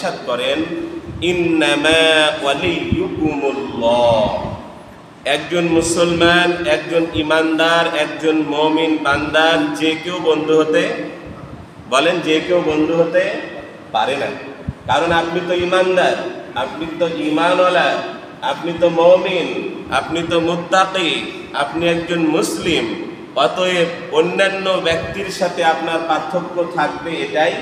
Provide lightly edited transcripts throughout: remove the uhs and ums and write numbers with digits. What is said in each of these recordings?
ইরশাদ করেন, ইন্নামা ওয়ালিয়ুকুমুল্লাহ, একজন মুসলমান, একজন ইমানদার, একজন মুমিন বান্দার যে কেউ বন্ধু হতে, বলেন যে কেউ বন্ধু হতে পারে না। কারণ আপনি তো ইমানদার, আপনি তো ঈমানওয়ালা, আপনি তো মুমিন, আপনি তো মুত্তাকি, আপনি একজন মুসলিম। অতএব অন্যান্য ব্যক্তির সাথে আপনার পার্থক্য থাকবে, এটাই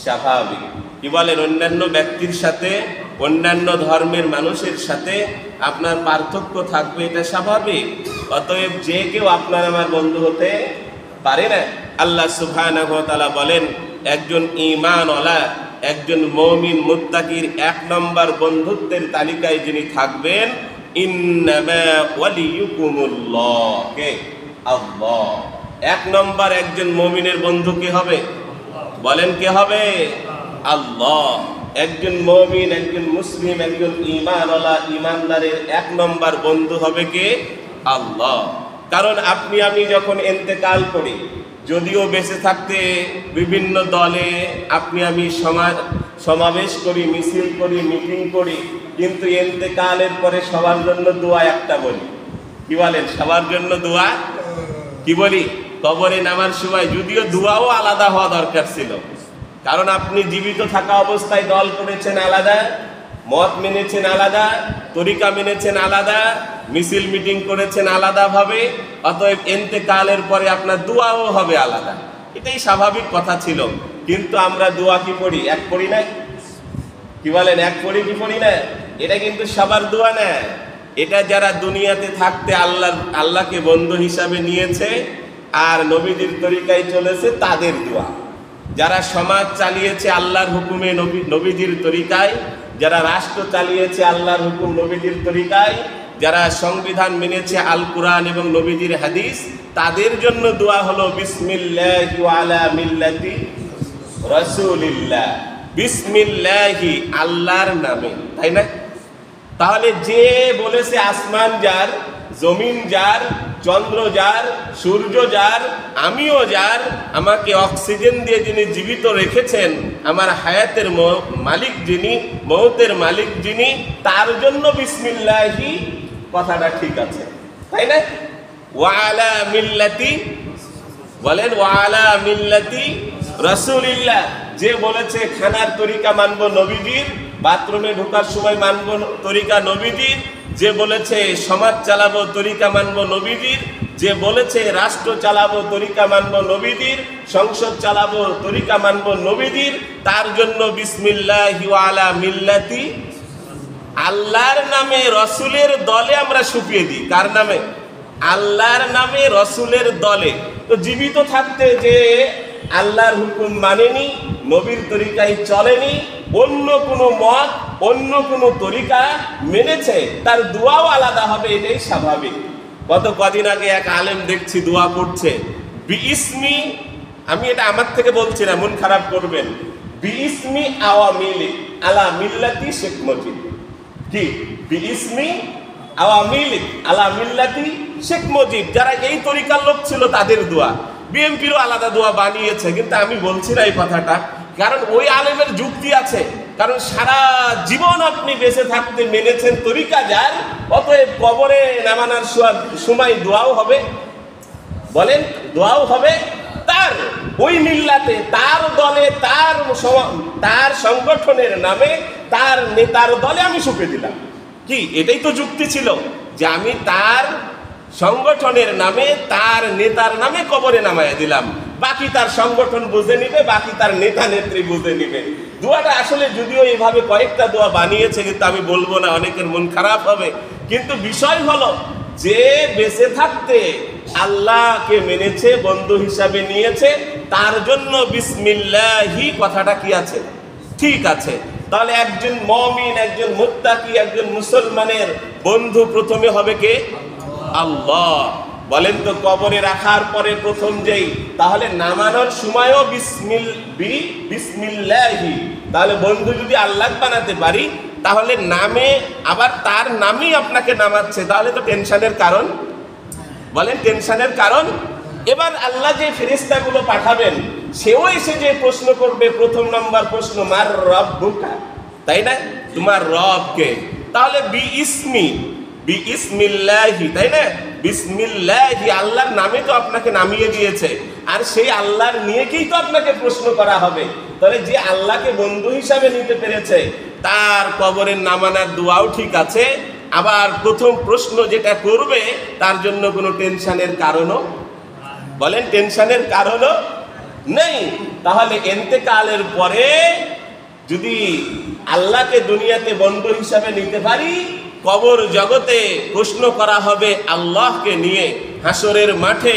স্বাভাবিক। কি বলেন? অন্যান্য ব্যক্তির সাথে, অন্যান্য ধর্মের মানুষের সাথে আপনার পার্থক্য থাকবে, এটা স্বাভাবিক। অতএব যে কেউ আপনার আমার বন্ধু হতে পারে না। আল্লাহ সুবহানাহু ওয়া তাআলা বলেন, একজন ঈমানওয়ালা, একজন মুমিন মুত্তাকির 1 নম্বর বন্ধুত্বের তালিকায় যিনি থাকবেন, ইন্নামা ওয়ালিয়ুকুমুল্লাহ, কে? আল্লাহ। 1 নম্বর একজন মুমিনের বন্ধু কে হবে? বলেন কে হবে? আল্লাহ। একজন মুমিন, একজন মুসলিম, একজন ঈমানওয়ালা ঈমানদারের 1 নম্বর বন্ধু হবে কে? আল্লাহ। কারণ আপনি আমি যখন ইন্তেকাল করি, যদিও বেঁচে থাকতে বিভিন্ন দলে আপনি আমি সমাবেশ করি, মিছিল করি, মিটিং করি, কিন্তু ইন্তেকালের পরে সবার জন্য দোয়া একটা বলি। কি বলেন? সবার জন্য দোয়া কি বলি? কবরে নামার সময় যদিও দোয়াও আলাদা হওয়া দরকার ছিল, কারণ আপনি জীবিত থাকা অবস্থায় দল করেছেন আলাদা, মত মেনেছেন আলাদা, তরিকা মেনেছেন আলাদা, মিছিল মিটিং করেছেন আলাদাভাবে। অতএব ইন্তেকালের পরে আপনার দোয়াও হবে আলাদা, এটাই স্বাভাবিক কথা ছিল। কিন্তু আমরা দোয়া কি পড়ি? এক পড়ি না? কি বলেন? এক পড়ি কি পড়ি না? এটা কিন্তু সবার দোয়া না। এটা যারা দুনিয়াতে থাকতে আল্লাহকে বন্ধু হিসাবে নিয়েছে আর নবীজির তরিকায় চলেছে, তাদের দোয়া। যারা সমাজ চালিয়েছে আল্লাহর হুকুমে নবীজির তরিকায়, যারা রাষ্ট্র চালিয়েছে আল্লাহর হুকুম নবীজির তরিকায়, যারা সংবিধান মেনেছে আল কুরআন এবং নবীজির হাদিস, তাদের জন্য দোয়া হলো বিসমিল্লাহি ওয়া আলা মিল্লাতি রাসূলিল্লাহ। বিসমিল্লাহি, আল্লাহর নামে, তাই না? তাহলে যে বলেছে আসমান যার, জমিন যার, চন্দ্র যার, সূর্য যার, আমিও যার, আমাকে অক্সিজেন দিয়ে যিনি জীবিত রেখেছেন, আমার হায়াতের মালিক যিনি, মৌতের মালিক যিনি, তার জন্য বিসমিল্লাহি কথাটা ঠিক আছে, তাই না? ওয়া আলা মিল্লাতি, বলেন ওয়া আলা মিল্লাতি রাসূলিল্লাহ। যে বলেছে খানার তরিকা মানবো নবীজির, বাথরুমে ঢোকার সময় মানবো তরিকা নবীজির, যে বলেছে সমাজ চালাবো তরিকা মানবো নবীজির, যে বলেছে রাষ্ট্র চালাবো তরিকা মানবো নবীজির, সংসদ চালাবো তরিকা মানবো নবীজির, তার জন্য বিসমিল্লাহি ওয়া আলা মিল্লাতি। আল্লাহর নামে রসুলের দলে আমরা শুকিয়ে দিই। কার নামে? আল্লাহর নামে রসুলের দলে। তো জীবিত থাকতে যে আল্লাহর হুকুম মানেনি, নবীর তরিকায় চলেনি, অন্য কোনো মত, অন্য কোনো তরিকা মেনেছে, তার দোয়াও আলাদা হবে, এটাই স্বাভাবিক। কদিন আগে এক আলেম দেখছি দোয়া পড়ছে, বিইসমি, আমি এটা আমার থেকে বলছি না, মন খারাপ করবেন, বিইসমি আওয়ামিলি আলা মিল্লাতি শেখ মুজিব। কি? বিইসমি আওয়ামিলি আলা মিল্লাতি শেখ মুজিব। যারা এই তরিকার লোক ছিল তাদের দোয়া। বিএনপিরও আলাদা দোয়া বানিয়েছে, কিন্তু আমি বলছি না এই কথাটা, কারণ ওই আলেমের যুক্তি আছে। কারণ সারা জীবন আপনি বেঁচে থাকতে মেনেছেন তরিকা যার, অতএব কবরে নামানোর সময় দোয়াও হবে, বলেন দোয়াও হবে তার, ওই মিল্লাতে, তার দলে, তার সংগঠনের নামে, তার নেতার দলে আমি শুকে দিলাম। কি? এটাই তো যুক্তি ছিল, যে আমি তার সংগঠনের নামে, তার নেতার নামে কবরে নামায় দিলাম, বাকি তার সংগঠন বুঝে নিবে, বাকি তার নেতা নেত্রী বুঝে নিবে। দোয়াটা আসলে যদিও এইভাবে কয়েকটা দোয়া বানিয়েছে, কিন্তু আমি বলবো না, অনেকের মন খারাপ হবে। কিন্তু বিষয় হলো, যে বেঁচে থাকতে আল্লাহকে মেনেছে, বন্ধু হিসাবে নিয়েছে, তার জন্য বিসমিল্লাহি কথাটা কি আছে? ঠিক আছে। তাহলে একজন মুমিন, একজন মুত্তাকি, একজন মুসলমানের বন্ধু প্রথমে হবে কে? আল্লাহ। বলেন তো, কবরে রাখার পরে প্রথম যেই, তাহলে নামানোর সময়ও বিসমিল্লাহি। তাহলে বন্ধু যদি আল্লাহ বানাতে পারি, তাহলে নামে আবার তার নামই আপনাকে নামাচ্ছে, তাহলে তো টেনশনের কারণ। বলেন টেনশনের কারণ। এবার আল্লাহ যে ফেরেশতাগুলো পাঠাবেন, সেও এসে যে প্রশ্ন করবে, প্রথম নাম্বার প্রশ্ন মার রব্বুকা, তাই না? তোমার রব কে? তাহলে বিসমিল্লাহি, তাই না? বিসমিল্লাহি, আল্লাহর নামে তো আপনাকে নামিয়ে দিয়েছে, আর সেই আল্লাহর নিয়েই তো আপনাকে প্রশ্ন করা হবে। তাহলে যে আল্লাহকে বন্ধু হিসাবে নিতে পেরেছে তার কবরের নামানোর দোয়াও ঠিক আছে, আবার প্রথম প্রশ্ন যেটা করবে তার জন্য কোনো টেনশনের কারণও, বলেন টেনশনের কারণও নেই। তাহলে ইন্তেকালের পরে যদি আল্লাহকে দুনিয়াতে বন্ধু হিসাবে নিতে পারি, কবর জগতে প্রশ্ন করা হবে আল্লাহকে নিয়ে। হাসরের মাঠে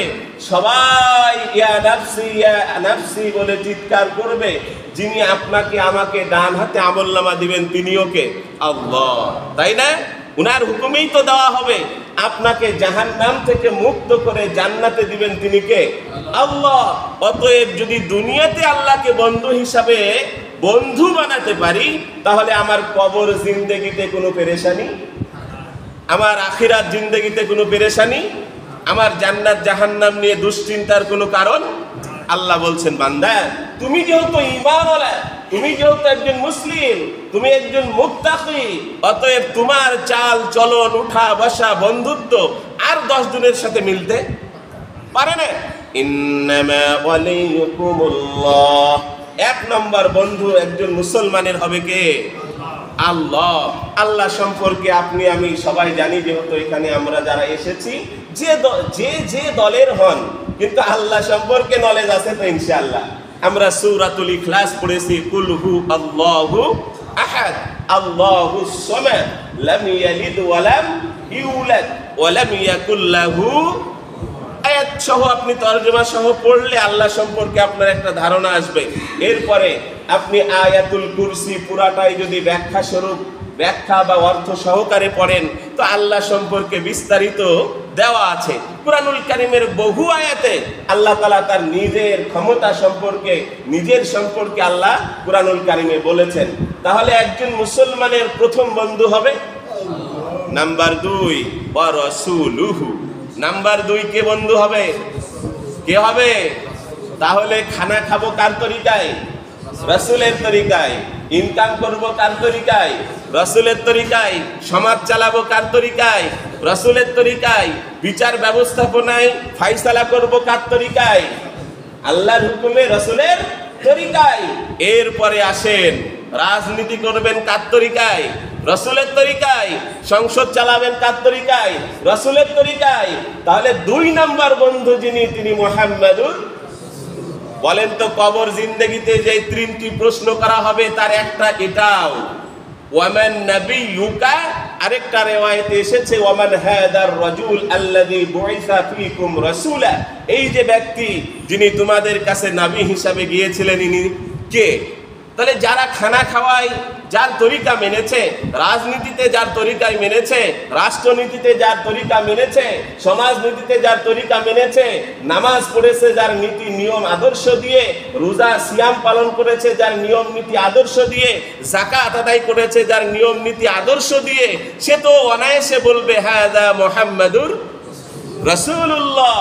সবাই ইয়া নাফসি ইয়া নাফসি বলে চিৎকার করবে। যিনি আপনাকে আমাকে ডান হাতে আমলনামা দিবেন তিনিও কে? আল্লাহ, তাই না? উনার হুকুমেই তো দেওয়া হবে। আপনাকে জাহান্নাম থেকে মুক্ত করে জান্নাতে দিবেন তিনি কে? আল্লাহ। অতএব যদি দুনিয়াতে আল্লাহকে বন্ধু হিসাবে বন্ধু বানাতে পারি, তাহলে আমার কবর জিন্দেগিতে কোনো পেরেশানি, আমার আখিরাত জিন্দেগিতে কোনো পেরেশানি, আমার জান্নাত জাহান্নাম নিয়ে দুশ্চিন্তার কোনো কারণ। আল্লাহ বলছেন, বান্দা তুমি যেহেতু ঈমানওয়ালা, তুমি যেহেতু একজন মুসলিম, তুমি একজন মুত্তাকি, অতএব তোমার চাল চলন, উঠা বসা, বন্ধুত্ব আর 10 জনের সাথে মিলতে পারে না। ইন্নামা ওয়ালিয়ুকুমুল্লাহ, 1 নম্বর বন্ধু একজন মুসলমানের হবে কে? আল্লাহ। আল্লাহ সম্পর্কে আপনি আমি সবাই জানি, যেহেতু এখানে আমরা যারা এসেছি যে দলের হন, কিন্তু আল্লাহ সম্পর্কে নলেজ আছে তো ইনশাআল্লাহ। আমরা সূরাতুল ইখলাস পড়েছি, কুল হু আল্লাহু আহাদ আল্লাহুস সামাদ লাম ইয়ালিদ ওয়া লাম ইউলাদ ওয়া লাম ইয়াকুল লাহু, আয়াত সহ আপনি তরজমা সহ পড়লে আল্লাহ সম্পর্কে আপনার একটা ধারণা আসবে। এরপরে আপনি আয়াতুল কুরসি পুরাটাই যদি ব্যাখ্যা বা অর্থ সহকারে পড়েন, তো আল্লাহ সম্পর্কে বিস্তারিত দেওয়া আছে। কুরআনুল কারীমের বহু আয়াতে আল্লাহ তাআলা তার নিজের ক্ষমতা সম্পর্কে, নিজের সম্পর্কে আল্লাহ কুরআনুল কারীমে বলেছেন। তাহলে একজন মুসলমানের প্রথম বন্ধু হবে নাম্বার 2 ওয়া রাসূলুহু। নাম্বার 2 কে বন্ধু হবে? কে হবে? তাহলে খানা খাবো কার তরিকায়? রাসূলের তরিকায়। ইনকাম করব কার তরিকায়? রাসূলের তরিকায়। সমাজ চালাবো কার তরিকায়? রাসূলের তরিকায়। বিচার ব্যবস্থাপনায় ফয়সালা করব কার তরিকায়? আল্লাহর হুকুমে, রাসূলের তরিকায়। এরপরে আসেন, রাজনীতি করবেন কার তরিকায়? রাসূলের তরিকায়। সংসদ চালাবেন কার তরিকায়? রাসূলের তরিকায়। তাহলে 2 নাম্বার বন্ধু যিনি, তিনি মুহাম্মাদুর। বলেন তো, কবর জিন্দেগিতে যে 3টি প্রশ্ন করা হবে তার একটা এটাও। ওয়ামান নাবিয়ুকা, আরেকটা রিওয়ায়াতে এসেছে ওয়ামান হাদার রাজুল আল্লাযী বুইসা ফীকুম রাসূলা, এই যে ব্যক্তি যিনি তোমাদের কাছে নবী হিসাবে গিয়েছিলেন, ইনি কে? তাহলে যারা খানা খাওয়ায় যার তরিকা মেনেছে, রাজনীতিতে যার তরিকায় মেনেছে, রাষ্ট্রনীতিতে যার তরিকা মেনেছে, সমাজনীতিতে যার তরিকা মেনেছে, নামাজ পড়েছে যার নীতি নিয়ম আদর্শ দিয়ে, রোজা সিয়াম পালন করেছে যার নিয়ম নীতি আদর্শ দিয়ে, যাকাত আদায় করেছে যার নিয়ম নীতি আদর্শ দিয়ে, সে তো অনায়াসে বলবে হাযা মুহাম্মাদুর রাসূলুল্লাহ।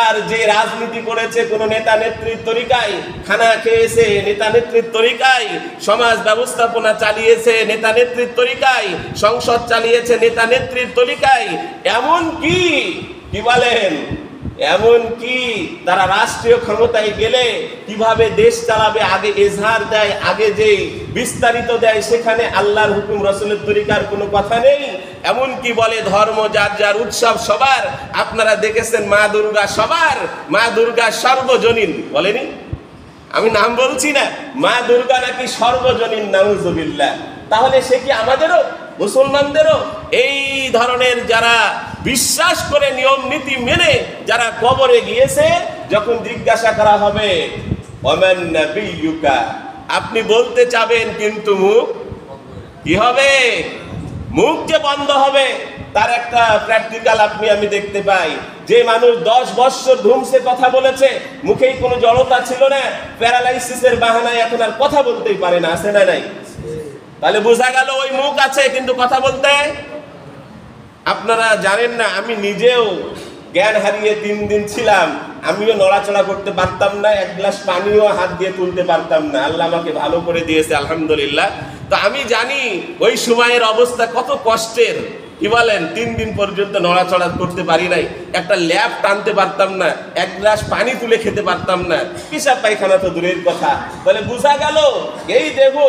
আর যে রাজনীতি করেছে কোন নেতা নেত্রীর তরিকায়, খানা খেয়েছে নেতা নেত্রীর তরিকায়, সমাজ ব্যবস্থাপনা চালিয়েছে নেতা নেত্রীর তরিকায়, সংসদ চালিয়েছে নেতা নেত্রীর তরিকায়, এমন কি বলেন, এমন কি তারা রাষ্ট্রীয় ক্ষমতায় গেলে কিভাবে দেশ চালাবে আগে এজহার দেয়, আগে যেই বিস্তারিত দেয় সেখানে আল্লাহর হুকুম রাসূলের তরিকার কোনো কথা নেই। এমন কি বলে ধর্ম যার যার উৎসব সবার, আপনারা দেখেছেন মা দুর্গা সবার, মা দুর্গা সর্বজনীন, বলেনি? আমি নাম বলছি না, মা দুর্গা নাকি সর্বজনীন, নাউজুবিল্লাহ। তাহলে সে কি আমাদেরও, মুসলমানদেরও এই ধরনের যারা বিশ্বাস করে নিয়ম নীতি মেনে যারা কবরে গিয়েছে, যখন জিজ্ঞাসা করা হবে ওয়ামান নাবিয়ুকা, আপনি বলতে চাবেন কিন্তু মুখ কি হবে? মুখ যে বন্ধ হবে তার একটা প্র্যাকটিক্যাল আমি দেখতে পাই। যে মানুষ 10 বছর ধুমসে কথা বলেছে, মুখেই কোনো জড়তা ছিল না, প্যারালাইসিসের বাহানায় এখন আর কথা বলতেই পারে না, আছে না নাই? তাহলে বোঝা গেল ওই মুখ আছে কিন্তু কথা বলতে আপনারা জানেন না। আমি নিজেও জ্ঞান হারিয়ে 3 দিন ছিলাম, আমিও নড়াচড়া করতে পারতাম না, এক গ্লাস পানিও হাত দিয়ে তুলতে পারতাম না। আল্লাহ আমাকে ভালো করে দিয়েছে আলহামদুলিল্লাহ। তো আমি জানি ওই সময়ের অবস্থা কত কষ্টের। কি বলেন, 3 দিন পর্যন্ত নড়াচড়া করতে পারি নাই, একটা ল্যাপ টানতে পারতাম না, এক গ্লাস পানি তুলে খেতে পারতাম না, পেশাব পায়খানা তো দূরের কথা। তাহলে বোঝা গেল এই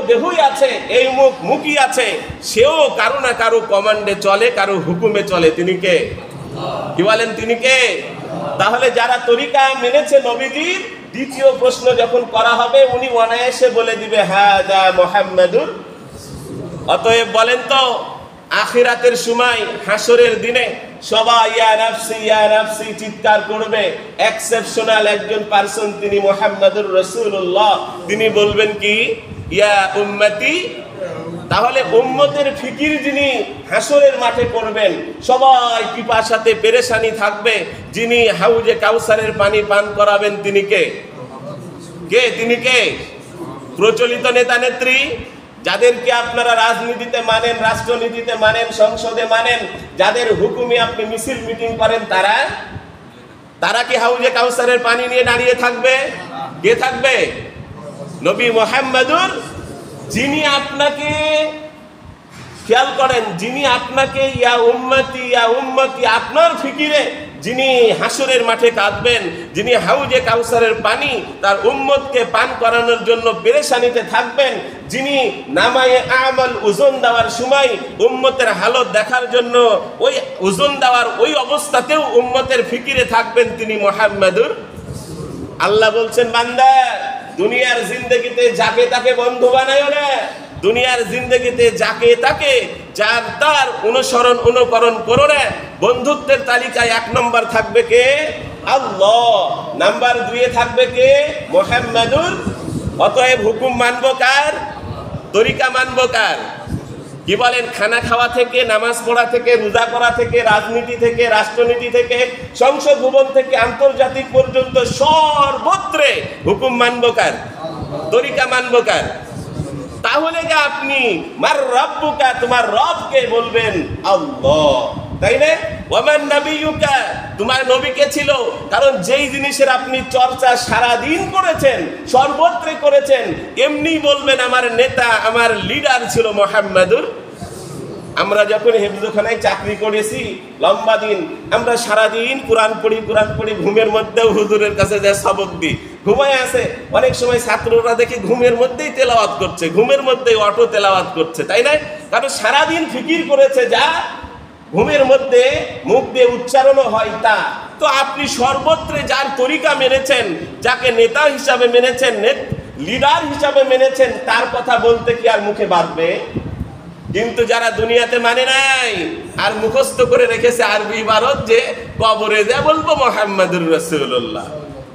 দেহই আছে, এই মুখই আছে, সেও কারো না কারো কমান্ডে চলে, কারো হুকুমে চলে। তিনি কে? কি বলেন, তিনি কে? তাহলে যারা তরিকা মেনেছে নবীজির, দ্বিতীয় প্রশ্ন যখন করা হবে উনি অনায়াসে বলে দিবে হাদা মুহাম্মাদুর। অতএব বলেন তো, আখিরাতের সময় হাসরের দিনে সবাই ইয়া নাফসি চিৎকার করবে, এক্সেপশনাল একজন পারসন, তিনি মুহাম্মাদুর রাসূলুল্লাহ। তিনি বলবেন কি? ইয়া উম্মতি। তাহলে উম্মতের ফিকির যিনি হাসরের মাঠে করবেন, সবাই পিপাসাতে পেরেশানি থাকবে, যিনি হাউজে কাউসারের পানি পান করাবেন, তিনি কে? তিনি কে? প্রচলিত নেতা নেত্রী, যাদেরকে আপনারা রাজনীতিতে মানেন, রাষ্ট্রনীতিতে মানেন, সংসদে মানেন, যাদের হুকুমে আপনি মিছিল মিটিং করেন, তারা কি হাউজে কাউসারের পানি নিয়ে দাঁড়িয়ে থাকবে? কে থাকবে? নবী মুহাম্মাদুর, যিনি আপনাকে, খেয়াল করেন, যিনি আপনাকে ইয়া উম্মতি আপনার ফিকিরে যিনি হাসরের মাঠে কাঁদবেন, যিনি হাউজে কাউসারের পানি তার উম্মতকে পান করানোর জন্য পেরেশানিতে থাকবেন, যিনি নামায়ে আমল ওজন দেওয়ার সময় উম্মতের হালত দেখার জন্য ওই ওজন দেওয়ার ওই অবস্থাতেও উম্মতের ফিকিরে থাকবেন, তিনি মুহাম্মাদুর। আল্লাহ বলছেন, বান্দা, দুনিয়ার জিন্দেগিতে যাকে তাকে বন্ধু বানায়ো না। দুনিয়ার জিন্দেগিতে যাকে তাকে, যার তার অনুকরণ করো না। বন্ধুত্বের তালিকায় 1 নম্বর থাকবে কে? আল্লাহ। নাম্বার 2 থাকবে কে? মুহাম্মাদুর। অতএব হুকুম মানবো কার? তরিকা মানবো কার? কি বলেন, খানা খাওয়া থেকে, নামাজ পড়া থেকে, রোজা করা থেকে, রাজনীতি থেকে, রাষ্ট্রনীতি থেকে, সংসদ ভবন থেকে আন্তর্জাতিক পর্যন্ত সর্বত্রে হুকুম মানবো কার? তরিকা মানবো কার? তাহলে যে আপনি মার রব্বুকা, তোমার রবকে বলবেন আল্লাহ, তাই না? ওয়ামান নবিয়ুকা, তোমার নবী কে ছিল? কারণ যেই জিনিসের আপনি চর্চা সারাদিন করেছেন, সর্বত্র করেছেন, এমনি বলবেন আমার নেতা, আমার লিডার ছিল মুহাম্মাদুর। আমরা যখন হেফজখানায় চাকরি করেছি লম্বা দিন, আমরা সারাদিন কোরআন পড়ি, ঘুমের মধ্যেও হুজুরের কাছে যা সবক দিই, ঘুমায় আছে। অনেক সময় ছাত্ররা দেখি ঘুমের মধ্যেই তেলাওয়াত করছে, ঘুমের মধ্যেই অটো তেলাওয়াত করছে, তাই না? কারণ সারাদিন ফিকির করেছে, যা ঘুমের মধ্যে মুখ দিয়ে উচ্চারণ হয় তা। তো আপনি সর্বত্রে যার তরিকা মেনেছেন, যাকে নেতা হিসাবে মেনেছেন, লিডার হিসাবে মেনেছেন, তার কথা বলতে কি আর মুখে বাঁধবে? কিন্তু যারা দুনিয়াতে মানে নাই আর মুখস্থ করে রেখেছে আরবি ইবারত, যে কবরে যা বলবো মুহাম্মাদুর রাসূলুল্লাহ,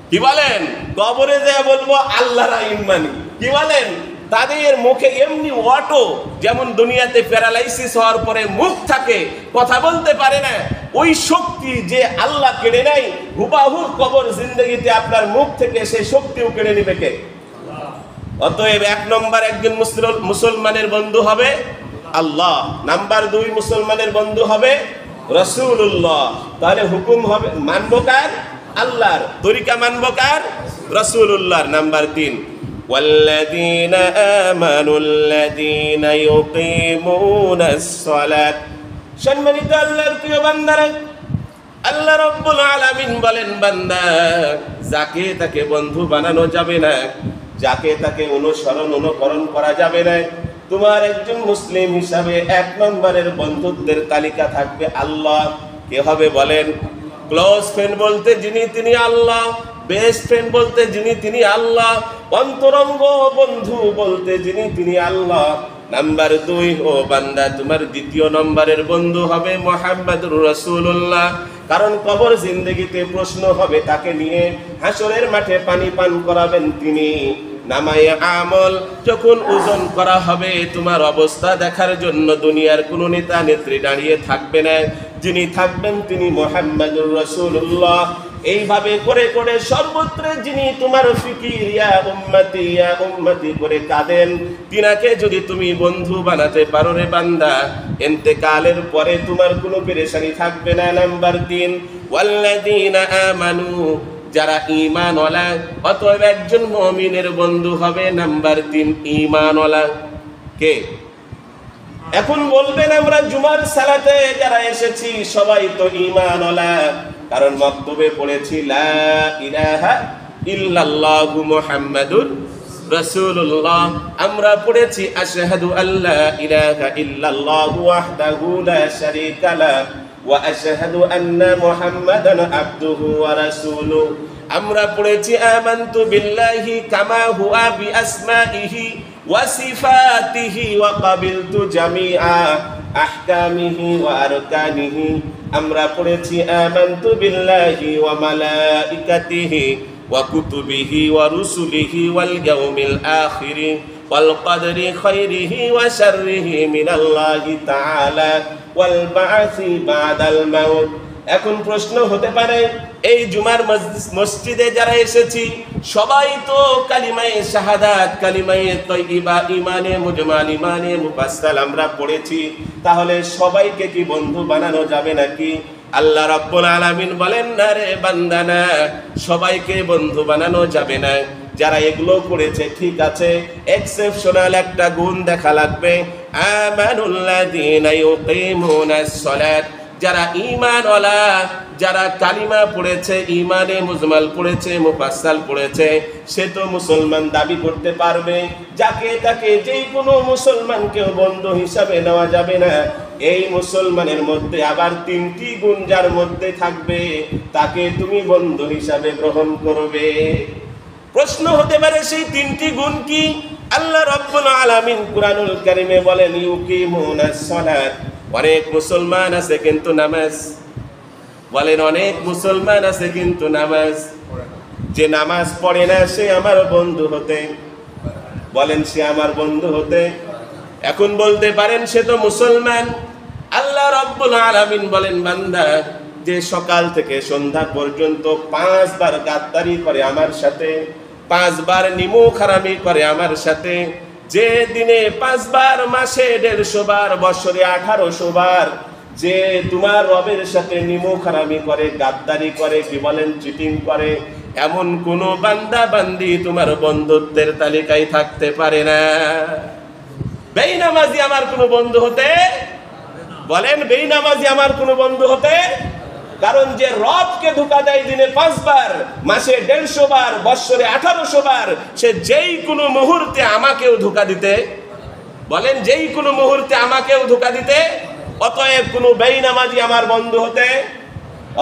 কি বলেন, কবরে যা বলবো আল্লাহর আইন মানি, কি বলেন, তাদের মুখে এমনি অটো, যেমন দুনিয়াতে প্যারালাইসিস হওয়ার পরে মুখ থাকে, কথা বলতে পারে না, ওই শক্তি যে আল্লাহ কেড়ে নেয়, হুবাহু কবর জিন্দগিতে আপনার মুখ থেকে সেই শক্তিও কেড়ে নিবে কে? অতএব 1 নম্বর একজন মুসলমানের বন্ধু হবে আল্লাহ, নাম্বার 2 মুসলমানের বন্ধু হবে রাসূলুল্লাহ। তাহলে হুকুম হবে মানবো কার? আল্লাহর। তরিকা মানবো কার? রাসূলুল্লাহর। নাম্বার 3, ওয়াল্লাযীনা আমানুল্লাযীনা ইউকিমুনাস সালাত। সম্মানিত আল্লাহর প্রিয় বান্দারা, আল্লাহ রাব্বুল আলামিন বলেন, বান্দা, যাকে তাকে বন্ধু বানানো যাবে না, যাকে তাকে অনুকরণ করা যাবে না। তোমার একজন মুসলিম হিসাবে 1 নম্বরের বন্ধুত্বের তালিকা থাকবে আল্লাহ। কে হবে বলেন? ক্লোজ ফ্রেন্ড বলতে যিনি, তিনি আল্লাহ। বেস্ট ফ্রেন্ড বলতে যিনি, তিনি আল্লাহ। অন্তরঙ্গ বন্ধু বলতে যিনি, তিনি আল্লাহ। নাম্বার 2, ও বান্দা, তোমার 2য় নম্বরের বন্ধু হবে মুহাম্মাদুর রাসূলুল্লাহ। কারণ কবর জিন্দেগিতে প্রশ্ন হবে তাকে নিয়ে, হাসরের মাঠে পানি পান করাবেন তিনি। নামায়ে আমল যখন ওজন করা হবে, তোমার অবস্থা দেখার জন্য দুনিয়ার কোনো নেতা নেত্রী দাঁড়িয়ে থাকবে না, যিনি থাকবেন তিনি মুহাম্মাদুর রাসূলুল্লাহ। এইভাবে করে করে সর্বত্র যিনি তোমার ফিকির ইয়া উম্মতি করে কাঁদেন, তিনাকে যদি তুমি বন্ধু বানাতে পারো রে বান্দা, ইন্তেকালের পরে তোমার কোনো পেরেশানি থাকবে না। নাম্বার 3, ওয়াল্লাযীনা আমানু, যারা ঈমানওয়ালা। অতএব একজন মুমিনের বন্ধু হবে নাম্বার 3 ঈমানওয়ালা। কে? এখন বলবেন আমরা জুমার সালাতে যারা এসেছি সবাই তো ঈমানওয়ালা, কারণ মক্তবে পড়েছি লা ইলাহা ইল্লাল্লাহু মুহাম্মাদুর রাসূলুল্লাহ। আমরা পড়েছি আশহাদু আল্লা ইলাহা ইল্লাল্লাহু ওয়াহদাহু লা শারীকা লাহু ওয়া আশহাদু আন্না মুহাম্মাদান আবদুহু ওয়া রাসূলুহু। আমরা পড়েছি আমানতু বিল্লাহি কামা হুয়া বিআসমাইহি ওয়া সিফাতিহি ওয়া কাবিলতু জামিআ আহকামিহি ওয়া আরকানিহি। আমরা পড়েছি আমানতু বিল্লাহি ওয়া মালাইকাতিহি ওয়া কুতুবিহি ওয়া রুসুলিহি ওয়াল ইয়াউমিল আখিরি ওয়াল কদরি খাইরিহি ওয়া শাররিহি মিনাল্লাহি তাআলা ওয়াল বা'সি বা'দাল মাউত। এখন প্রশ্ন হতে পারে, এই জুমার মসজিদে যারা এসেছি সবাই তো কালিমায়ে শাহাদাত, কালিমায়ে তাইয়্যিবা, ঈমানে মুজমাল, ঈমানে মুফাসসাল আমরা পড়েছি, তাহলে সবাইকে কি বন্ধু বানানো যাবে নাকি? আল্লাহ রাব্বুল আলামিন বলেন, না রে বান্দা, না, সবাইকে বন্ধু বানানো যাবে না। যারা এগুলো করেছে ঠিক আছে, এক্সেপশনাল একটা গুণ দেখা লাগবে। আমানুল্লাযীনা ইউকিমুনাস সালাত, যারা ঈমানওয়ালা, যারা কালিমা পড়েছে, ঈমানে মুজমাল পড়েছে, মুফাসসাল পড়েছে, সে তো মুসলমান দাবি করতে পারবে। যাকে তাকে যেই কোনো মুসলমানকেও বন্ধু হিসাবে নেওয়া যাবে না। এই মুসলমানের মধ্যে আবার 3টি গুণ যার মধ্যে থাকবে, তাকে তুমি বন্ধু হিসাবে গ্রহণ করবে। প্রশ্ন হতে পারে সেই 3টি গুণ কি? আল্লাহ রাব্বুল আলামিন কুরআনুল কারীমে বলেন ইউকিমুনাস সালাত। অনেক মুসলমান আছে কিন্তু নামাজ, বলেন অনেক মুসলমান আছে কিন্তু নামাজ, যে নামাজ পড়ে না সে আমার বন্ধু হতে, বলেন সে আমার বন্ধু হতে। এখন বলতে পারেন সে তো মুসলমান। আল্লাহ রাব্বুল আলামিন বলেন, বান্দা যে সকাল থেকে সন্ধ্যা পর্যন্ত 5 বার গাদ্দারি করে আমার সাথে, 5 বার নিমুখ হারামি করে আমার সাথে, যে দিনে 5 বার, মাসে 150 বার, বছরে 1800 বার যে তোমার রবের সাথে নিমুখ হারামি করে, গাদ্দারি করে, কি বলেন চিটিং করে, এমন কোন বান্দা বান্দি তোমার বন্ধুত্বের তালিকায় থাকতে পারে না। বেঈনামাজি আমার কোন বন্ধু হতে, বলেন বেঈনামাজি আমার কোন বন্ধু হতে। কারণ যে রবকে ধোঁকা দেয় দিনে 5 বার, মাসে 150 বার, বছরে 1800 বার, সে যেই কোনো মুহূর্তে আমাকেও ধোঁকা দিতে, বলেন যেই কোনো মুহূর্তে আমাকেও ধোঁকা দিতে। অতএব কোনো বেঈনামাজি আমার বন্ধু হতে।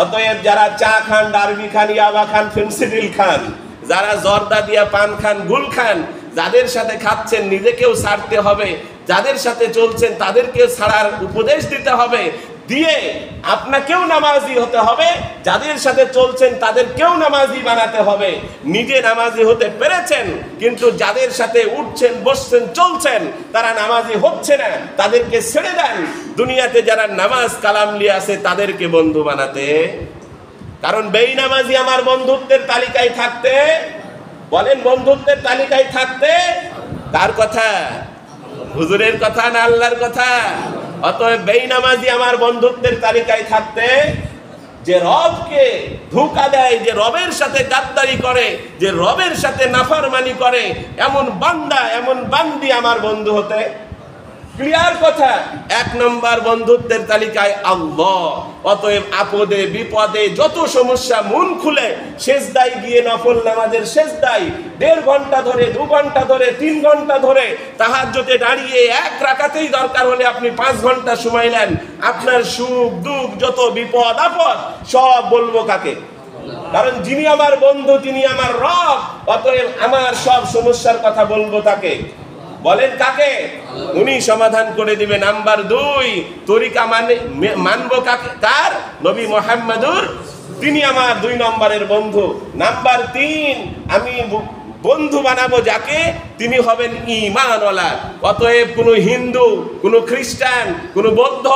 অতএব যারা চা খান, ডারবি খান, ইয়াবা খান, ফেন্সিডিল খান, যারা জর্দা দিয়া পান খান, গুল খান, যাদের সাথে খাচ্ছেন নিজেকেও ছাড়তে হবে, যাদের সাথে চলছেন তাদেরকেও ছাড়ার উপদেশ দিতে হবে, দিয়ে আপনাকেও নামাজি হতে হবে, যাদের সাথে চলছেন তাদেরকেও নামাজি বানাতে হবে। নিজে নামাজি হতে পেরেছেন, কিন্তু যাদের সাথে উঠছেন, বসছেন, চলছেন তারা নামাজি হচ্ছে না, তাদেরকে ছেড়ে দেন। দুনিয়াতে যারা নামাজ কালাম নিয়ে আছে তাদেরকে বন্ধু বানাতে। কারণ বেঈনামাজি আমার বন্ধুত্বের তালিকায় থাকতে, বলেন বন্ধুত্বের তালিকায় থাকতে কার কথা? হুজুরের কথা না আল্লাহর কথা? অতএব বেঈনামাজি আমার বন্ধুত্বের তালিকায় থাকতে, যে রবকে ধোঁকা দেয়, যে রবের সাথে গাদ্দারি করে, যে রবের সাথে নাফরমানি করে, এমন বান্দা, এমন বান্দি আমার বন্ধু হতে। ক্লিয়ার কথা। 1 নম্বর বন্ধুত্বের তালিকায় আল্লাহ। অতএব আপদে বিপদে যত সমস্যা, মন খুলে সেজদায় গিয়ে নফল নামাজের সেজদায় 1.5 ঘন্টা ধরে, 2 ঘন্টা ধরে, 3 ঘন্টা ধরে তাহাজ্জুদে দাঁড়িয়ে 1 রাকাতেই দরকার হলে আপনি 5 ঘন্টা সময় নেন, আপনার সুখ দুঃখ যত বিপদ আপদ সব বলবো কাকে? কারণ যিনি আমার বন্ধু তিনি আমার রব। অতএব আমার সব সমস্যার কথা বলবো তাকে। বলেন কাকে? উনি সমাধান করে দিবে। নাম্বার 2, তরিকা মানবো কাকে? কার? নবী মুহাম্মদুর, তিনি আমার 2 নম্বরের বন্ধু। নাম্বার 3, আমি বন্ধু বানাবো যাকে, তিনি হবেন ঈমানওয়ালা। অতএব কোনো হিন্দু, কোনো খ্রিস্টান, কোনো বৌদ্ধ,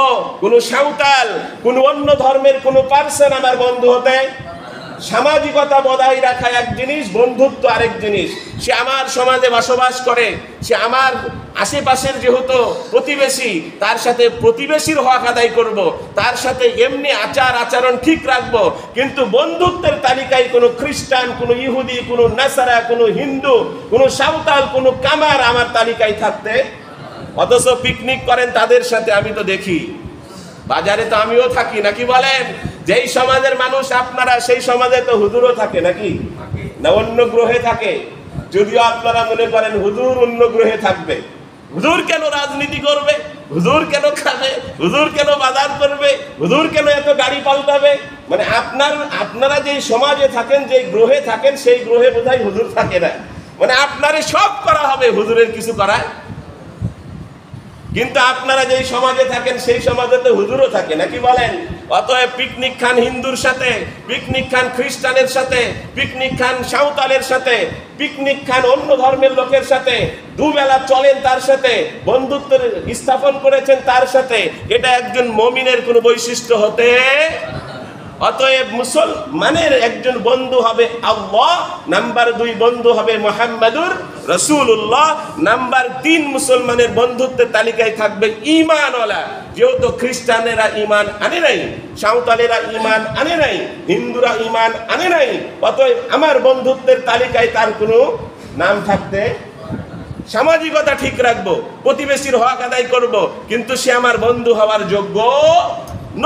কোনো সাঁওতাল, কোনো অন্য ধর্মের কোনো পার্সন আমার বন্ধু হতে সামাজিকতা বজায় রাখা এক জিনিস, বন্ধুত্ব আরেক জিনিস। সে আমার সমাজে বসবাস করে, সে আমার আশেপাশের যেহেতু প্রতিবেশী, তার সাথে প্রতিবেশীর হক আদায় করব, তার সাথে এমনি আচরণ ঠিক রাখবো। কিন্তু বন্ধুত্বের তালিকায় কোনো খ্রিস্টান, কোনো ইহুদি, কোনো নাসারা, কোনো হিন্দু, কোনো সাঁওতাল, কোনো কামার আমার তালিকায় থাকতে, অথচ পিকনিক করেন তাদের সাথে। আমি তো দেখি বাজারে, তো আমিও থাকি, নাকি বলেন? যেই সমাজের মানুষ আপনারা, সেই সমাজে তো হুজুরও থাকে, নাকি না অন্য গ্রহে থাকে? যদিও আপনারা মনে করেন হুজুর অন্য গ্রহে থাকবে। হুজুর কেন রাজনীতি করবে? হুজুর কেন খাবে? হুজুর কেন বাজার করবে? হুজুর কেন এত গাড়ি পাল্টাবে? মানে আপনারা যেই সমাজে থাকেন, যেই গ্রহে থাকেন, সেই গ্রহে বোধহয় হুজুর থাকে না। মানে আপনারে সব করা হবে, হুজুরের কিছু করায়। কিন্তু আপনারা যেই সমাজে থাকেন, সেই সমাজে তো হুজুরও থাকে, নাকি বলেন? অতএব পিকনিক খান হিন্দুর সাথে, পিকনিক খান খ্রিস্টানের সাথে, পিকনিক খান সাঁওতালের সাথে, পিকনিক খান অন্য ধর্মের লোকের সাথে, দুবেলা চলেন তার সাথে, বন্ধুত্ব স্থাপন করেছেন তার সাথে। এটা একজন মুমিনের কোনো বৈশিষ্ট্য হতে। অতএব মুসলমানের একজন বন্ধু হবে আল্লাহ, নাম্বার 2 বন্ধু হবে মুহাম্মাদুর রাসূলুল্লাহ, নাম্বার 3 মুসলমানের বন্ধুত্বের তালিকায় থাকবে ঈমানওয়ালা। যেহেতু খ্রিস্টানেরা ঈমান আনে নাই, সাঁওতালেরা ঈমান আনে নাই, হিন্দুরা ঈমান আনে নাই, অতএব আমার বন্ধুত্বের তালিকায় তার কোনো নাম থাকতে। সামাজিকতা ঠিক রাখবো, প্রতিবেশীর হক আদায় করব, কিন্তু সে আমার বন্ধু হওয়ার যোগ্য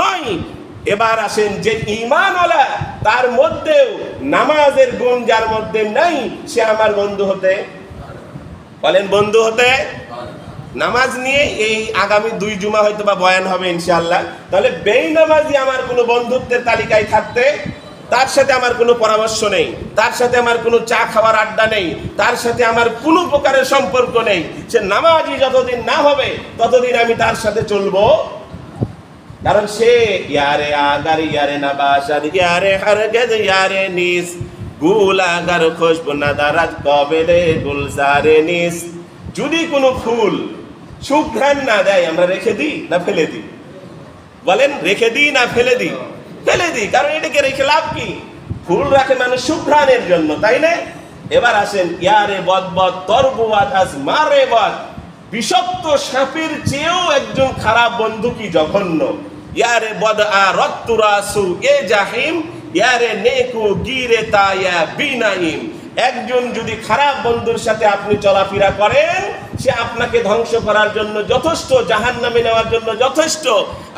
নয়। এবার আসেন, যে ঈমানওয়ালা, তার মধ্যেও নামাজের গুণ যার মধ্যে নাই, সে আমার বন্ধু হতে। বলেন বন্ধু হতে। নামাজ নিয়ে এই আগামী 2 জুমা হয়তো বা বয়ান হবে ইনশাআল্লাহ। তাহলে বেনামাজি আমার কোনো বন্ধুত্বের তালিকায় থাকতে, তার সাথে আমার কোনো পরামর্শ নেই, তার সাথে আমার কোনো চা খাওয়ার আড্ডা নেই, তার সাথে আমার কোনো প্রকারের সম্পর্ক নেই। সে নামাজি যতদিন না হবে ততদিন আমি তার সাথে চলবো। কারণ সে ইয়ারে আগার, ইয়ারে নাবাসার, ইয়ারে হরগজ, ইয়ারে নিস, গুলাগার খুশবু না দারাজ কবেলে গুলজারে নিস। যদি কোনো ফুল সুঘ্রাণ না দেয়, আমরা রেখে দিই না ফেলে দিই? বলেন, রেখে দিই না ফেলে দিই? ফেলে দিই। কারণ এটাকে রেখে লাভ কি? ফুল রাখে মানুষ সুঘ্রাণের জন্য, তাই না? এবার আসেন, ইয়ারে বদবদ তরবুয়াদ আজ মারে বদ, বিষাক্ত সাপের চেয়েও একজন খারাপ বন্ধু কি জঘন্য। ইয়ারে বদআ রত্তুরাসু এ জাহিম, ইয়ারে নেকু গিরে তায়া বিনাইম। একজন যদি খারাপ বন্ধুর সাথে আপনি চলাফেরা করেন, সে আপনাকে ধ্বংস করার জন্য যথেষ্ট, জাহান্নামে নেওয়ার জন্য যথেষ্ট।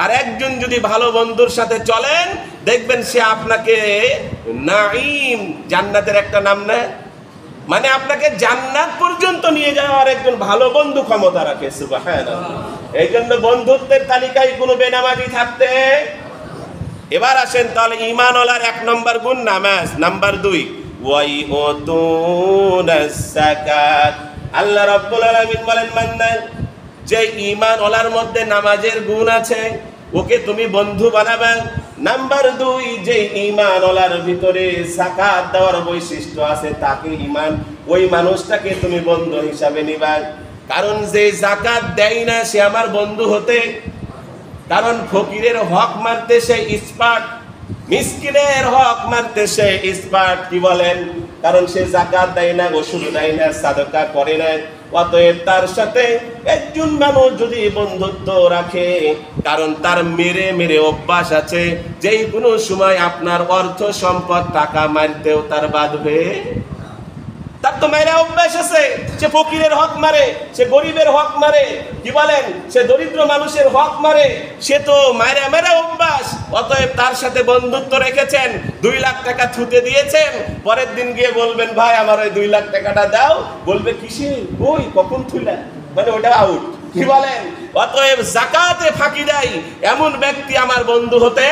আর একজন যদি ভালো বন্ধুর সাথে চলেন, দেখবেন সে আপনাকে নাঈম, জান্নাতের একটা নাম না, মানে আপনাকে জান্নাত পর্যন্ত নিয়ে যাওয়ার একজন ভালো বন্ধু ক্ষমতা রাখে। সুবহানাল্লাহ। এই জন্য বন্ধুত্বের তালিকায় কোনো বেনামাজি থাকতে। এবার আসেন, তাহলে ঈমানওয়ালার 1 নম্বর গুণ নামাজ। নাম্বার 2 ওয়াইউতুনাস যাকাত। আল্লাহ রাব্বুল আলামিন বলেন, মান্নান যে ঈমানওয়ালার মধ্যে নামাজের গুণ আছে, ওকে তুমি বন্ধু বানাবে। নাম্বার 2, যে ঈমানওয়ালার ভিতরে যাকাত দেওয়ার বৈশিষ্ট্য আছে, তাকে ঈমান, ওই মানুষটাকে তুমি বন্ধু হিসাবে নিবা। কারণ যে যাকাত দেয় না, সে আমার বন্ধু হতে। কারণ ফকিরের হক মারতে সে এক্সপার্ট, মিসকিনের হক মারতে সে এক্সপার্ট। কি বলেন? কারণ সে যাকাত দেয় না, ওষুধ দেয় না, সাদকা করে না। অতএব তার সাথে একজন মানুষ যদি বন্ধুত্ব রাখে, কারণ তার মেরে মেরে অভ্যাস আছে, যেই কোনো সময় আপনার অর্থ সম্পদ টাকা মারতেও তার বাঁধবে। তার তো মেরে অভ্যাস আছে, সে ফকিরের হক মারে, সে গরিবের হক মারে, কি বলেন, সে দরিদ্র মানুষের হক মারে, সে তো মেরে মেরে অভ্যাস। অতএব তার সাথে বন্ধুত্ব রেখেছেন, 2 লাখ টাকা থুতে দিয়েছেন, পরের দিন গিয়ে বলবেন, ভাই আমার ওই 2 লাখ টাকাটা দাও। বলবে, কিসে, ওই কখন থুইলা, মানে ওটা আউট। কি বলেন? অতএব যাকাতে ফাঁকি দেয় এমন ব্যক্তি আমার বন্ধু হতে,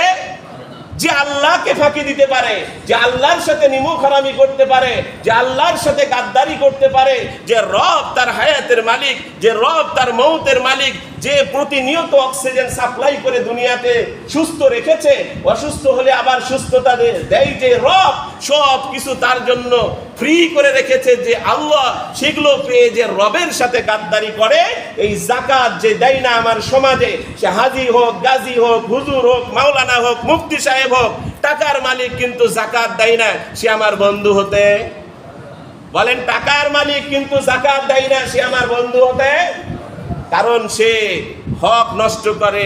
যে আল্লাহকে ফাঁকি দিতে পারে, যে আল্লাহর সাথে নিমুখারামি করতে পারে, যে আল্লাহর সাথে গাদ্দারি করতে পারে, যে রব তার হায়াতের মালিক, যে রব তার মৌতের মালিক, যে প্রতিনিয়ত অক্সিজেন সাপ্লাই করে দুনিয়াতে সুস্থ রেখেছে, অসুস্থ হলে আবার সুস্থতা দেয় যে রব, সব কিছু তার জন্য ফ্রি করে রেখেছে, যে আল্লাহ সেগুলো পেয়ে যে রবের সাথে গাদ্দারি করে, এই যাকাত যে দেয় না আমার সমাজে, সে হাজি হোক, গাজী হোক, হুজুর হোক, মাওলানা হোক, মুফতি সাহেব হোক, টাকার মালিক কিন্তু যাকাত দেয় না, সে আমার বন্ধু হতে, বলেন টাকার মালিক কিন্তু যাকাত দেয় না, সে আমার বন্ধু হতে, কারণ সে হক নষ্ট করে,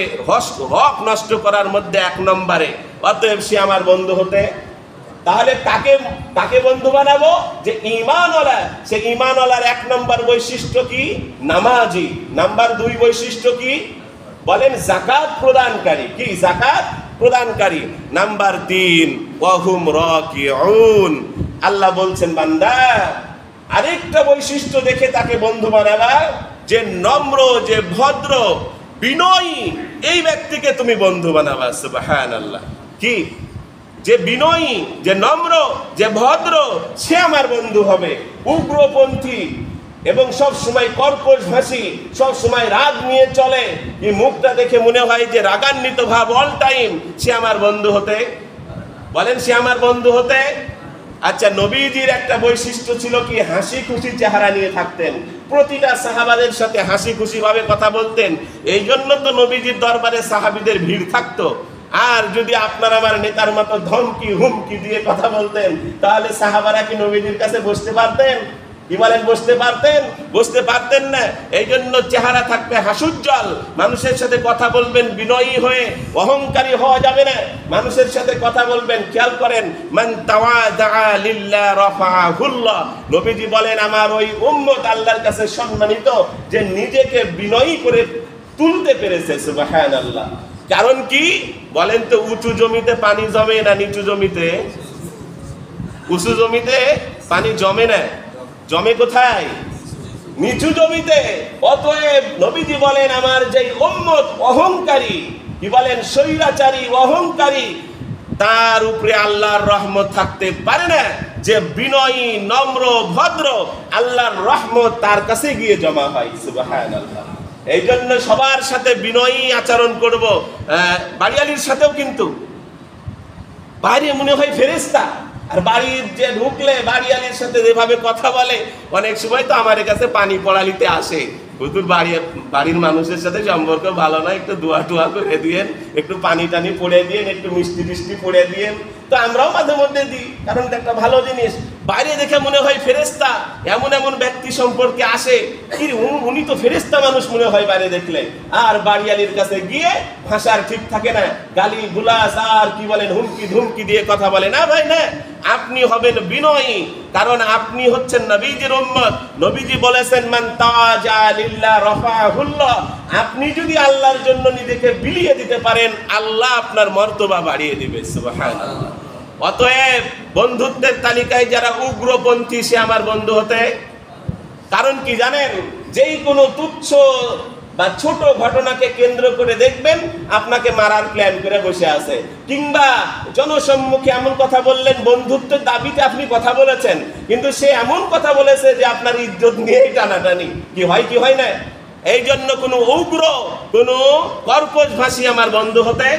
হক নষ্ট করার মধ্যে এক নম্বরে, অতএব সে আমার বন্ধু হতে। তাহলে তাকে বন্ধু বানাবো যে ঈমানওয়ালা, সে ঈমানওয়ালার এক নম্বর বৈশিষ্ট্য কি? নামাজি। নাম্বার 2 বৈশিষ্ট্য কি? বলেন যাকাত প্রদানকারী। কি? যাকাত প্রদানকারী। নাম্বার 3 ওয়াহুম রাকিউন। আল্লাহ বলছেন বান্দা আরেকটা বৈশিষ্ট্য দেখে তাকে বন্ধু বানাবা, যে নম্র, যে ভদ্র, বিনয়ী, এই ব্যক্তিকে তুমি বন্ধু বানাবা। সুবহানাল্লাহ। কি? যে বিনয়ী, যে নম্র, যে ভদ্র, সে আমার বন্ধু হবে। উগ্রপন্থী এবং সব সময় কর্কশ ভাষী, সব সময় রাগ নিয়ে চলে, এই মুখটা দেখে মনে হয় যে রাগান্বিত ভাব অল টাইম, সে আমার বন্ধু হতে, বলেন সে আমার বন্ধু হতে। আচ্ছা, নবীজির একটা বৈশিষ্ট্য ছিল কি? হাসি খুশি চেহারা নিয়ে থাকতেন, প্রতিটা সাহাবাদের সাথে হাসি খুশি ভাবে কথা বলতেন। এই জন্য তো নবীজির দরবারে সাহাবীদের ভিড় থাকতো। আর যদি আপনার আমার নেতার মতো ধমকি হুমকি দিয়ে কথা বলতেন, তাহলে সাহাবারা কি নবীজির কাছে বসতে পারতেন? কি বলেন? বসতে পারতেন? বসতে পারতেন না। এই জন্য চেহারা থাকবে হাস্যোজ্জ্বল, মানুষের সাথে কথা বলবেন বিনয়ী হয়ে, অহংকারী হওয়া যাবে না, মানুষের সাথে কথা বলবেন। খেয়াল করেন, মান তাওয়াদা লিল্লাহ রাফাহুল্লাহ। নবীজি বলেন আমার ওই উম্মত আল্লাহর কাছে সম্মানিত, যে নিজেকে বিনয়ী করে তুলতে পেরেছে। সুবহানাল্লাহ। কারণ কি? বলেন তো, উঁচু জমিতে পানি জমে না নিচু জমিতে? উঁচু জমিতে পানি জমে না, জমে কোথায়? নিচু জমিতে। অতএব নবীজি বলেন আমার যে উম্মত অহংকারী, কি বলেন, স্বৈরাচারী, অহংকারী, তার উপরে আল্লাহর রহমত থাকতে পারে না। যে বিনয়ী, নম্র, ভদ্র, আল্লাহর রহমত তার কাছে গিয়ে জমা হয়। সুবহানাল্লাহ। এই জন্য সবার সাথে বিনয়ী আচরণ করব। বাড়িয়ালির সাথেও কিন্তু বাইরে মনে হয় ফেরেশতা, আর বাড়ির যে ঢুকলে বাড়িয়ালির সাথে যেভাবে কথা বলে, অনেক সময় তো আমার কাছে পানি পড়ালিতে আসে, হুজুর বাড়ির মানুষের সাথে সম্পর্ক ভালো না, একটু দোয়া টোয়া করে দিয়েন, একটু পানি টানি পড়ে দিয়েন, একটু মিষ্টি টিষ্টি পড়ে দিয়েন। তো আমরাও মাঝে মধ্যে দিই, কারণ এটা একটা ভালো জিনিস। বাইরে দেখে মনে হয় ফেরেশতা, এমন এমন ব্যক্তি সম্পর্কে আসে, কি উনি তো ফেরেশতা মানুষ মনে হয় বাইরে দেখলে। আর বাড়িয়ালির কাছে গিয়ে ভাষার ঠিক থাকে না, গালি গুলাস আর কি বলেন হুমকি ধুমকি দিয়ে কথা বলে। না ভাই না, আপনি হবেন বিনয়ী, কারণ আপনি হচ্ছেন নবীজির উম্মত। নবীজি বলেছেন মান তাওয়াজা লিল্লাহ রাফাহুল্লাহ। আপনি যদি আল্লাহর জন্য নিজেকে বিলিয়ে দিতে পারেন, আল্লাহ আপনার মর্তবা বাড়িয়ে দিবে। সুবহানাল্লাহ। অতএব বন্ধুত্বের তালিকায় যারা উগ্রপন্থী, সে আমার বন্ধু হতে। কারণ কি জানেন? যেই কোনো তুচ্ছ বা ছোট ঘটনাকে কেন্দ্র করে দেখবেন আপনাকে মারার প্ল্যান করে বসে আছে, কিংবা জনসম্মুখে এমন কথা বললেন, বন্ধুত্বের দাবিতে আপনি কথা বলেছেন, কিন্তু সে এমন কথা বলেছে যে আপনার ইজ্জত নিয়েই টানাটানি। কি হয়? কি হয় না? এই জন্য কোনো উগ্র, কোনো কর্কশ ভাষী আমার বন্ধু হতে।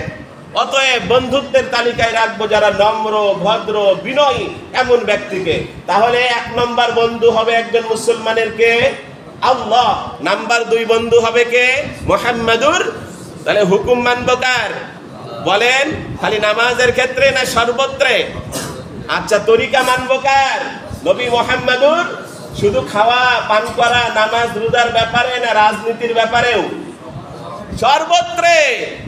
অতএব বন্ধুত্বের তালিকায় রাখবো যারা নম্র, ভদ্র, বিনয়ী, এমন ব্যক্তিকে। তাহলে 1 নম্বর বন্ধু হবে একজন মুসলমানের কে? আল্লাহ। নাম্বার 2 বন্ধু হবে কে? মুহাম্মাদুর। তাহলে হুকুম মানব কার? বলেন, খালি নামাজের ক্ষেত্রে না সর্বত্রে? আচ্ছা, তরিকা মানব কার? নবী মুহাম্মাদুর। শুধু খাওয়া পান করা, নামাজ রোজার ব্যাপারে না রাজনীতির ব্যাপারেও? সর্বত্রে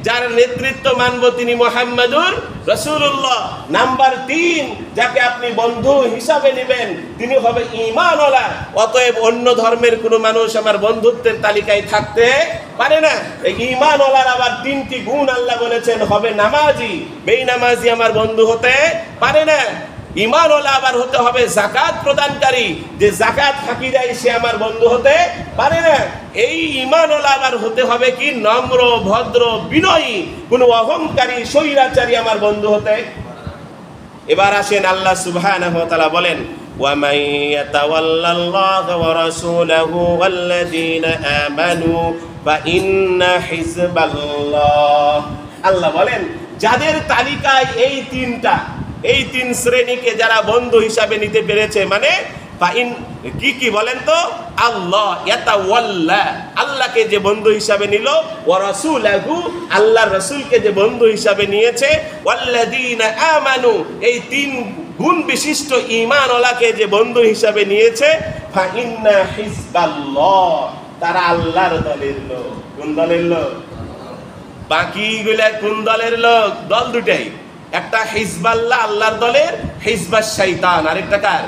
যার নেতৃত্ব মানব তিনি মুহাম্মাদুর রাসূলুল্লাহ। নাম্বার 3 যাকে আপনি বন্ধু হিসাবে নেবেন তিনি হবে ঈমানওয়ালা। অতএব অন্য ধর্মের কোনো মানুষ আমার বন্ধুত্বের তালিকায় থাকতে পারে না। এই ঈমানওয়ালার আবার 3টি গুণ আল্লাহ বলেছেন, হবে নামাজি, বেনামাজি আমার বন্ধু হতে পারে না। ঈমানওয়ালা আবার হতে হবে যাকাত প্রদানকারী, যে যাকাত ফাঁকি দেয় সে আমার বন্ধু হতে পারে না। এই ঈমানওয়ালা আবার হতে হবে কি? নম্র, ভদ্র, বিনয়ী, কোনো অহংকারী, স্বৈরাচারী আমার বন্ধু হতে। এবার আসেন, আল্লাহ সুবহানাহু ওয়া তাআলা বলেন, ওয়া মান ইয়াতাওয়াল্লাল্লাহা ওয়া রাসূলাহু ওয়াল্লাযীনা আমানু ফা ইন্না হিজবাল্লাহ। আল্লাহ বলেন যাদের তালিকায় এই 3টা, এই তিন শ্রেণীকে যারা বন্ধু হিসাবে নিতে পেরেছে, মানে কি বলেন তো, আল্লাহ ইয়াতাওয়াল্লা, আল্লাহকে যে বন্ধু হিসাবে নিল, ওয়া রাসূলহু, আল্লাহর রাসূলকে যে বন্ধু হিসাবে নিয়েছে, ওয়াল্লাযীনা আমানু, এই তিন গুণ বিশিষ্ট ঈমানওয়ালাকে যে বন্ধু হিসাবে নিয়েছে, ফা ইন্না হিজবাল্লাহ, তারা আল্লাহর দলের লোক। কোন দলের লোক? বাকিগুলা কোন দলের লোক? দল দুটাই, একটা হিজবাল্লাহ আল্লাহর দলের, হিজবাশ শয়তান আরেকটা কার?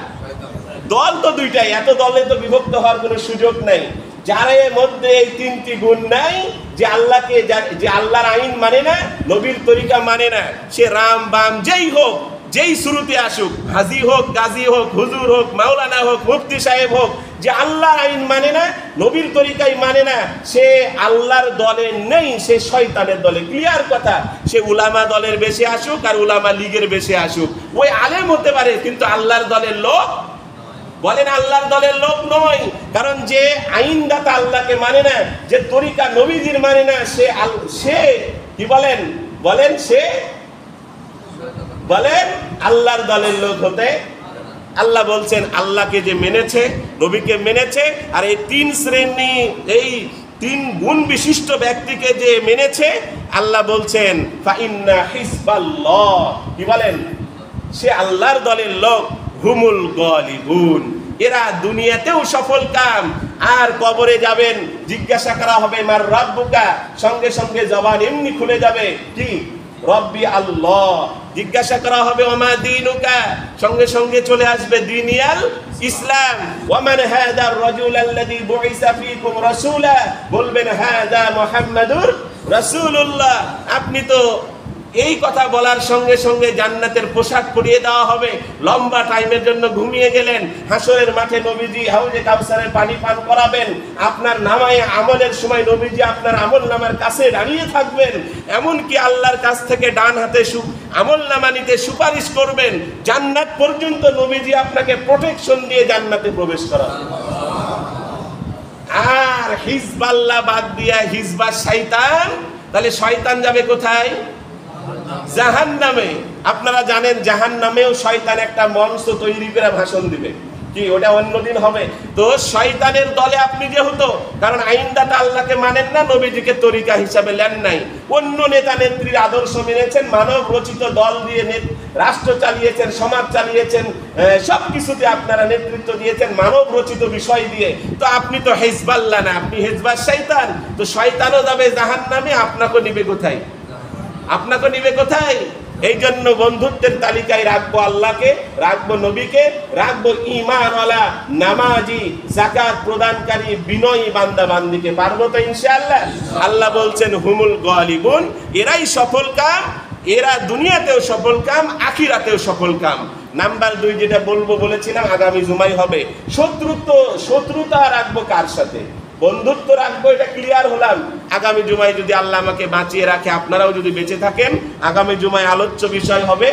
দল তো দুইটাই, এত দলে তো বিভক্ত হওয়ার কোনো সুযোগ নাই। যার মধ্যে এই তিনটি গুণ নাই, যে আল্লাহকে, যে আল্লাহর আইন মানে না, নবীর তরিকা মানে না, সে রাম বাম যেই হোক, যেই শুরুতে আসুক, হাজি হোক, গাজী হোক, হুজুর হোক, মাওলানা হোক, মুফতি সাহেব হোক, যে আল্লাহর আইন মানে না, নবীর তরিকাই মানে না, সে আল্লাহর দলে নেই, সে শয়তানের দলে। ক্লিয়ার কথা। সে উলামা দলের বেশি আসুক আর উলামা লীগের বেশি আসুক, ওই আলেম হতে পারে, কিন্তু আল্লাহর দলের লোক, বলেন আল্লাহর দলের লোক নয়। কারণ যে আইনদাতা আল্লাহকে মানে না, যে তরিকা নবীজির মানে না, সে কি বলেন, সে বলেন আল্লাহর দলের লোক হতে। আল্লাহ বলছেন আল্লাহকে যে মেনেছে, নবীকে মেনেছে, আর এই তিন শ্রেণী, এই তিন গুণ বিশিষ্ট ব্যক্তিকে যে মেনেছে, আল্লাহ বলছেন ফা ইন্না হিজবাল্লাহ, কি বলেন, সে আল্লাহর দলের লোক, হুমুল গালিবুন, এরা দুনিয়াতেও সফল কাম, আর কবরে যাবেন, জিজ্ঞাসা করা হবে মার রাব্বুকা, সঙ্গে সঙ্গে জবান এমনি খুলে যাবে, কি রব্বি আল্লাহ। জিজ্ঞাসা করা হবে ওমা দীনুকা, সঙ্গে সঙ্গে চলে আসবে দিনিয়াল ইসলাম। ওয়ামান হাদার রাজুল আল্লাযী বুইসা ফীকুম রাসূলা, বলবেন হাদা মুহাম্মাদুর রাসূলুল্লাহ। আপনি তো এই কথা বলার সঙ্গে সঙ্গে জান্নাতের পোশাক পরিয়ে দেওয়া হবে। লম্বা টাইমের জন্য ঘুমিয়ে গেলেন, হাসরের মাঠে নবীজি হাউজে কাউসারের পানি পান করাবেন। আপনার নামায়ে আমলের সময় নবীজি আপনার আমল নামার কাছে দাঁড়িয়ে থাকবেন। এমনকি আল্লাহর কাছ থেকে ডান হাতে আমল নামা নিতে সুপারিশ করবেন। জান্নাত পর্যন্ত নবীজি আপনাকে প্রোটেকশন দিয়ে জান্নাতে প্রবেশ করাবেন। আর হিজবাল্লাহ বাদ দিয়া হিজবাশ শয়তান, তাহলে শয়তান যাবে কোথায়? জাহান্নামে। আপনারা জানেন জাহান্নামেও শয়তান একটা মঞ্চ তৈরি করে ভাষণ দিবে, কি ওটা অন্যদিন হবে। তো শয়তানের দলে আপনি যেহেতু, কারণ আইনদাতা আল্লাহকে মানেন না, নবীজিকে তরিকা হিসাবে নেন নাই, অন্য নেতা নেত্রীর আদর্শ মেনেছেন, মানব রচিত দল দিয়ে রাষ্ট্র চালিয়েছেন, সমাজ চালিয়েছেন, সবকিছুতে আপনারা নেতৃত্ব দিয়েছেন মানব রচিত বিষয় দিয়ে। তো আপনি তো হিজবাল্লাহ না, আপনি হিজবাশ শয়তান। তো শয়তানও যাবে জাহান্নামে, আপনাকে নিবে কোথায়? আপনাকে নিবে কোথায়? এই জন্য বন্ধুত্বের তালিকায় রাখবো আল্লাহকে, রাখবো নবীকে, রাখবো ঈমানওয়ালা, নামাজি, যাকাত প্রদানকারী, বিনয়ী বান্দা বান্দিকে। পারবো তো ইনশাআল্লাহ? আল্লাহ বলছেন হুমুল গালিবুন, এরাই সফল কাম, এরা দুনিয়াতেও সফল কাম, আখিরাতেও সফল কাম। নাম্বার 2 যেটা বলবো বলেছিলাম, আগামী জুমায় হবে, শত্রুতা রাখবো কার সাথে? বন্ধুত্ব রাখবো, এটা ক্লিয়ার হলাম। আগামী জুমায় যদি আল্লাহ আমাকে বাঁচিয়ে রাখে, আপনারাও যদি বেঁচে থাকেন, আগামী জুমায় আলোচ্য বিষয় হবে